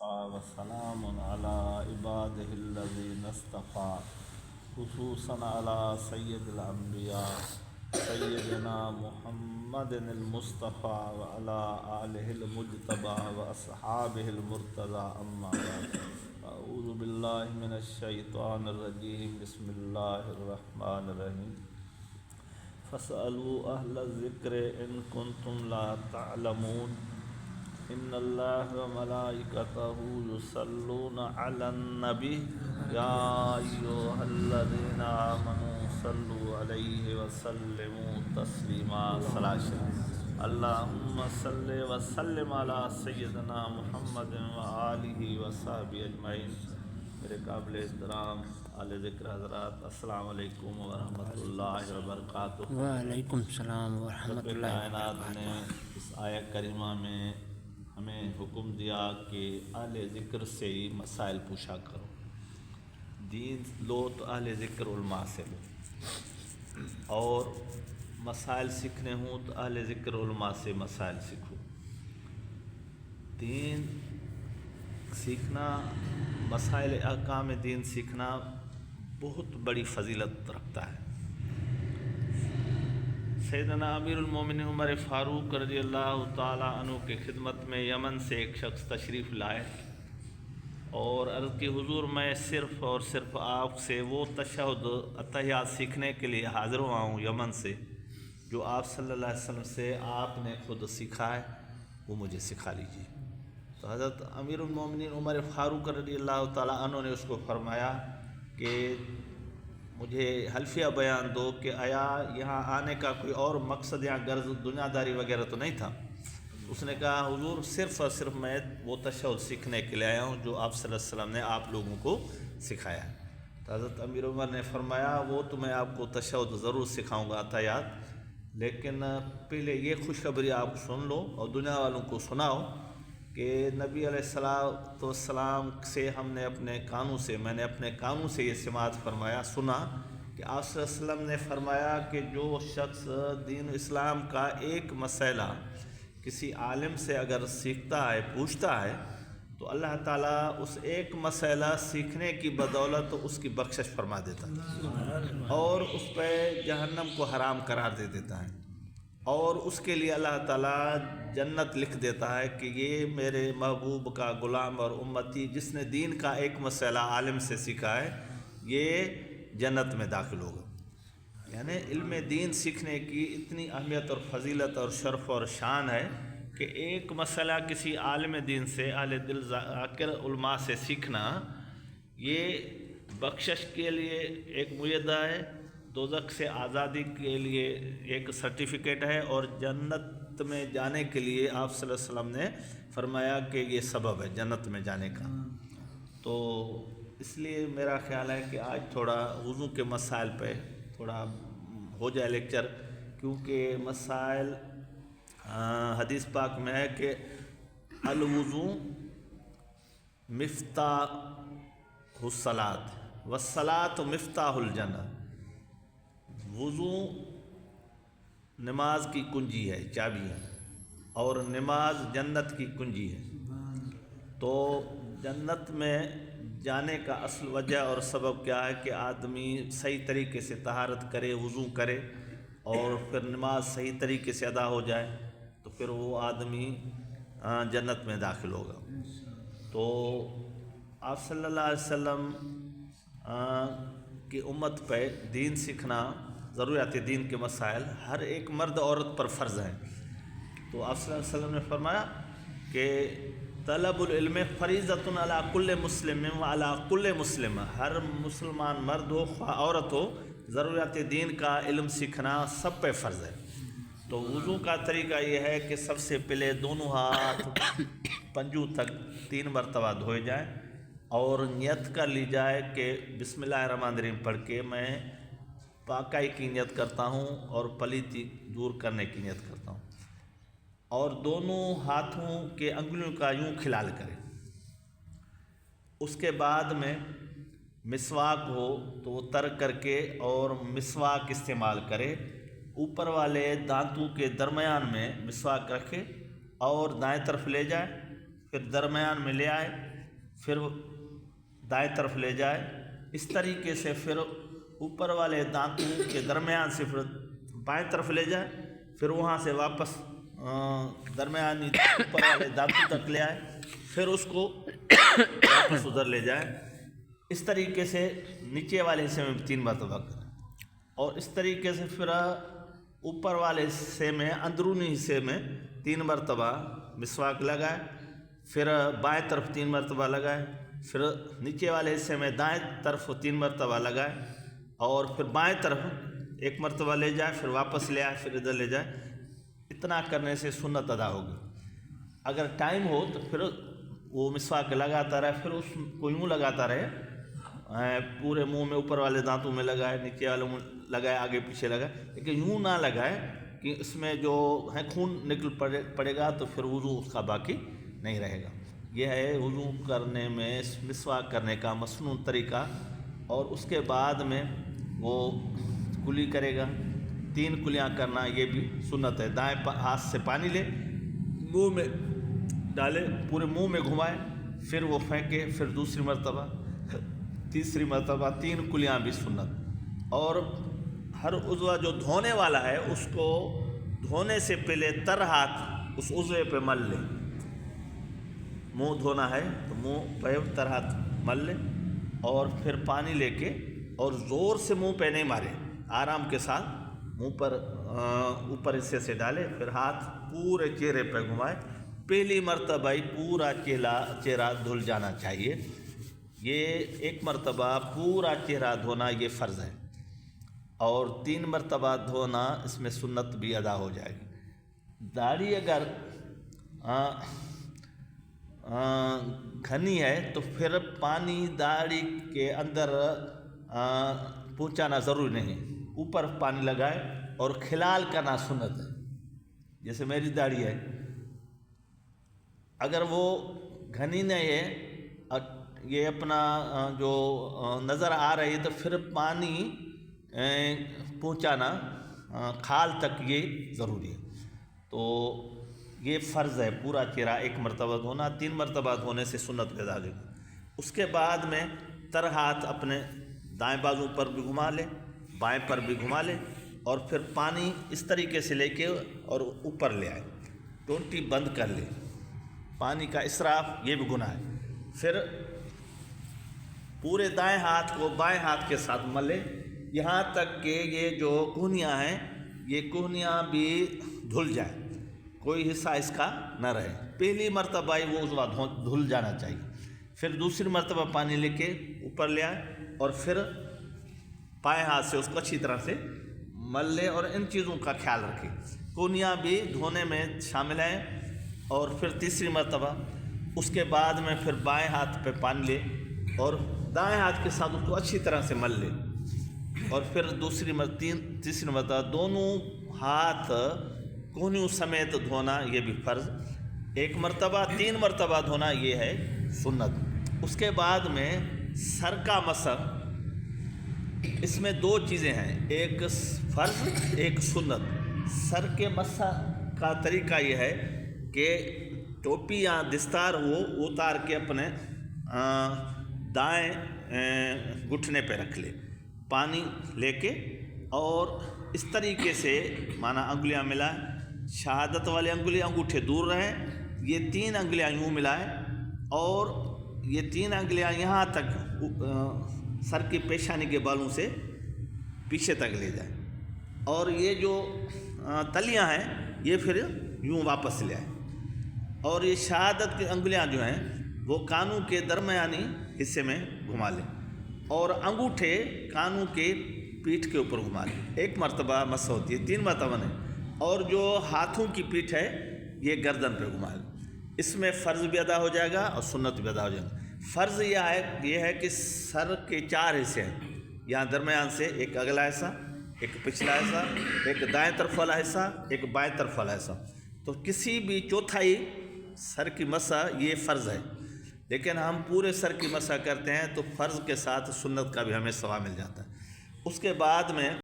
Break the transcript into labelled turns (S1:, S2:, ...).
S1: وسلام على عباده الذين اصطفى خصوصا على سيد الأنبياء سيدنا محمد المصطفى وعلى آله المجتبى وأصحابه المرتضى أما بعد أعوذ بالله من الشيطان الرجيم بسم الله الرحمن الرحيم فاسألوا أهل الذكر إن كنتم لا تعلمون ان اللہ وملائکتہ یصلون علی النبی یا ایھا الذین آمنوا صلوا علیہ وسلموا تسلیما اللہم صل وسلم علی سیدنا محمد وآلہ وصحبہ اجمعین۔ میرے قابل احترام اہل ذکر حضرات، السلام علیکم ورحمۃ اللہ وبرکاتہ۔
S2: وعلیکم السلام ورحمۃ اللہ
S1: کائنات نے اس آیت کریمہ میں ہمیں حکم دیا کہ اہل ذکر سے ہی مسائل پوچھا کرو، دین لو تو اہل ذکر علماء سے لو، اور مسائل سیکھنے ہوں تو اہل ذکر علماء سے مسائل سیکھو۔ دین سیکھنا، مسائل احکام دین سیکھنا بہت بڑی فضیلت رکھتا ہے۔ سیدنا امیر المومنین عمر فاروق رضی اللہ تعالیٰ عنہ کے خدمت میں یمن سے ایک شخص تشریف لائے اور عرض کی حضور میں صرف اور صرف آپ سے وہ تشہد اتحیات سیکھنے کے لیے حاضر ہوا ہوں یمن سے جو آپ صلی اللہ علیہ وسلم سے آپ نے خود سیکھا ہے، وہ مجھے سکھا لیجیے۔ تو حضرت امیر المومنین عمر فاروق رضی اللہ تعالیٰ عنہ نے اس کو فرمایا کہ مجھے حلفیہ بیان دو کہ آیا یہاں آنے کا کوئی اور مقصد یا غرض دنیا داری وغیرہ تو نہیں تھا؟ اس نے کہا حضور صرف اور صرف میں وہ تشہد سیکھنے کے لیے آیا ہوں جو آپ صلی اللہ علیہ وسلم نے آپ لوگوں کو سکھایا ہے۔ تو حضرت امیر عمر نے فرمایا وہ تو میں آپ کو تشہد ضرور سکھاؤں گا اتحیات، لیکن پہلے یہ خوشخبری آپ سن لو اور دنیا والوں کو سناؤ کہ نبی علیہ السلام سے میں نے اپنے کانوں سے یہ سماعت فرمایا، سنا کہ آپ صلی اللہ علیہ وسلم نے فرمایا کہ جو شخص دین اسلام کا ایک مسئلہ کسی عالم سے اگر سیکھتا ہے، پوچھتا ہے، تو اللہ تعالیٰ اس ایک مسئلہ سیکھنے کی بدولت اس کی بخشش فرما دیتا ہے اور اس پہ جہنم کو حرام قرار دے دیتا ہے، اور اس کے لیے اللہ تعالیٰ جنت لکھ دیتا ہے کہ یہ میرے محبوب کا غلام اور امتی جس نے دین کا ایک مسئلہ عالم سے سیکھا ہے، یہ جنت میں داخل ہوگا۔ یعنی علم دین سیکھنے کی اتنی اہمیت اور فضیلت اور شرف اور شان ہے کہ ایک مسئلہ کسی عالم دین سے، اہل دل ذاکر علماء سے سیکھنا، یہ بخشش کے لیے ایک معیدہ ہے، دوزخ سے آزادی کے لیے ایک سرٹیفکیٹ ہے، اور جنت میں جانے کے لیے آپ صلی اللہ علیہ وسلم نے فرمایا کہ یہ سبب ہے جنت میں جانے کا۔ تو اس لیے میرا خیال ہے کہ آج تھوڑا وضو کے مسائل پہ تھوڑا ہو جائے لیکچر، کیونکہ مسائل حدیث پاک میں ہے کہ الوضو مفتاح الصلاۃ والصلاۃ مفتاح الجنہ۔ وضو نماز کی کنجی ہے، چابی ہے، اور نماز جنت کی کنجی ہے۔ تو جنت میں جانے کا اصل وجہ اور سبب کیا ہے کہ آدمی صحیح طریقے سے طہارت کرے، وضو کرے، اور پھر نماز صحیح طریقے سے ادا ہو جائے تو پھر وہ آدمی جنت میں داخل ہوگا۔ تو آپ صلی اللہ علیہ وسلم کی امت پہ دین سیکھنا، ضروریات دین کے مسائل ہر ایک مرد عورت پر فرض ہیں۔ تو آپ صلی اللہ علیہ وسلم نے فرمایا کہ طلب العلم فریضۃ علی کل مسلم و علی کل مسلمہ، ہر مسلمان مرد ہو خواہ عورت ہو، ضروریات دین کا علم سیکھنا سب پہ فرض ہے۔ تو وضو کا طریقہ یہ ہے کہ سب سے پہلے دونوں ہاتھ پنجوں تک 3 مرتبہ دھوئے جائیں اور نیت کر لی جائے کہ بسم اللہ الرحمن الرحیم پڑھ کے میں پاکی کی نیت کرتا ہوں اور پلیتی دور کرنے کی نیت کرتا ہوں، اور دونوں ہاتھوں کے انگلیوں کا یوں کھلال کریں۔ اس کے بعد میں مسواک ہو تو وہ تر کر کے اور مسواک استعمال کرے، اوپر والے دانتوں کے درمیان میں مسواک رکھے اور دائیں طرف لے جائے، پھر درمیان میں لے آئے، پھر دائیں طرف لے جائے، اس طریقے سے پھر اوپر والے دانتوں کے درمیان سے پھر بائیں طرف لے جائے، پھر وہاں سے واپس درمیانی اوپر والے دانتوں تک لے آئے، پھر اس کو واپس ادھر لے جائے۔ اس طریقے سے نیچے والے حصے میں 3 مرتبہ کریں، اور اس طریقے سے پھر اوپر والے حصے میں اندرونی حصے میں 3 مرتبہ مسواک لگائے، پھر بائیں طرف 3 مرتبہ لگائے، پھر نیچے والے حصے میں دائیں طرف 3 مرتبہ لگائے، اور پھر بائیں طرف 1 مرتبہ لے جائے، پھر واپس لے آئے، پھر ادھر لے جائے۔ اتنا کرنے سے سنت ادا ہوگی۔ اگر ٹائم ہو تو پھر وہ مسواک لگاتا رہے، پھر اس کو یوں لگاتا رہے، پورے منہ میں اوپر والے دانتوں میں لگائے، نیچے والے منہ لگائے، آگے پیچھے لگائے، لیکن یوں نہ لگائے کہ اس میں جو ہے خون نکل پڑے گا تو پھر وضو اس کا باقی نہیں رہے گا۔ یہ ہے وضو کرنے میں مسواک کرنے کا مسنون طریقہ۔ اور اس کے بعد میں وہ کلی کرے گا، 3 کلیاں کرنا، یہ بھی سنت ہے۔ دائیں ہاتھ سے پانی لے، منہ میں ڈالے، پورے منہ میں گھمائے، پھر وہ پھینکے، پھر دوسری مرتبہ، تیسری مرتبہ، 3 کلیاں بھی سنت۔ اور ہر عضو جو دھونے والا ہے اس کو دھونے سے پہلے تر ہاتھ اس عضو پہ مل لے۔ منہ دھونا ہے تو منہ پہ تر ہاتھ مل لے، اور پھر پانی لے کے، اور زور سے منہ پہ نہیں مارے، آرام کے ساتھ منہ پر اوپر حصے سے ڈالے، پھر ہاتھ پورے چہرے پہ گھمائے۔ پہلی مرتبہ ہی پورا چہرہ دھل جانا چاہیے۔ یہ 1 مرتبہ پورا چہرہ دھونا یہ فرض ہے، اور 3 مرتبہ دھونا اس میں سنت بھی ادا ہو جائے گی۔ داڑھی اگر گھنی ہے تو پھر پانی داڑھی کے اندر پہنچانا ضروری نہیں، اوپر پانی لگائے اور کھلال کرنا سنت ہے۔ جیسے میری داڑھی ہے، اگر وہ گھنی نہیں ہے، یہ اپنا جو نظر آ رہی ہے، تو پھر پانی پہنچانا کھال تک یہ ضروری ہے۔ تو یہ فرض ہے پورا چہرہ 1 مرتبہ دھونا۔ 3 مرتبہ دھونے سے سنت پیدا ہوگی۔ اس کے بعد میں تر ہاتھ اپنے دائیں بازو پر بھی گھما لے، بائیں پر بھی گھما لے، اور پھر پانی اس طریقے سے لے کے اور اوپر لے آئے، ٹونٹی بند کر لے۔ پانی کا اسراف یہ بھی گناہ ہے۔ پھر پورے دائیں ہاتھ کو بائیں ہاتھ کے ساتھ ملے، یہاں تک کہ یہ جو کوہنیاں ہیں، یہ کوہنیاں بھی دھل جائیں، کوئی حصہ اس کا نہ رہے۔ پہلی مرتبہ ہی وہ عضو دھل جانا چاہیے۔ پھر دوسری مرتبہ پانی لے کے اوپر لے آئے، اور پھر بائیں ہاتھ سے اس کو اچھی طرح سے مل لے، اور ان چیزوں کا خیال رکھے۔ کوہنیاں بھی دھونے میں شامل ہیں۔ اور پھر تیسری مرتبہ اس کے بعد میں پھر بائیں ہاتھ پہ پانی لے، اور دائیں ہاتھ کے ساتھ اس کو اچھی طرح سے مل لے، اور پھر تیسری مرتبہ دونوں ہاتھ کوہنیوں سمیت دھونا، یہ بھی فرض۔ 1 مرتبہ 3 مرتبہ دھونا یہ ہے سنت۔ اس کے بعد میں سر کا مسح، اس میں 2 چیزیں ہیں، ایک فرض ایک سنت۔ سر کے مسح کا طریقہ یہ ہے کہ ٹوپی یا دستار وہ اتار کے اپنے دائیں گھٹنے پہ رکھ لے، پانی لے کے، اور اس طریقے سے مانا انگلیاں ملائیں، شہادت والی انگلی انگوٹھے دور رہیں، یہ 3 انگلیاں یوں ملائیں، اور یہ 3 انگلیاں یہاں تک سر کی پیشانی کے بالوں سے پیچھے تک لے جائیں، اور یہ جو تلیاں ہیں یہ پھر یوں واپس لے آئیں، اور یہ شہادت کی انگلیاں جو ہیں وہ کانوں کے درمیانی حصے میں گھما لیں، اور انگوٹھے کانوں کے پیٹھ کے اوپر گھما لیں۔ 1 مرتبہ مسح ہوتی ہے، 3 مرتبہ نہیں۔ اور جو ہاتھوں کی پیٹھ ہے یہ گردن پہ گھما لیں۔ اس میں فرض بھی ادا ہو جائے گا اور سنت بھی ادا ہو جائے گا۔ فرض یہ ہے کہ سر کے 4 حصے ہیں، یہاں درمیان سے ایک اگلا حصہ، ایک پچھلا حصہ، ایک دائیں طرف والا حصہ، ایک بائیں طرف والا حصہ، تو کسی بھی چوتھائی سر کی مسح یہ فرض ہے۔ لیکن ہم پورے سر کی مسح کرتے ہیں تو فرض کے ساتھ سنت کا بھی ہمیں ثواب مل جاتا ہے۔ اس کے بعد میں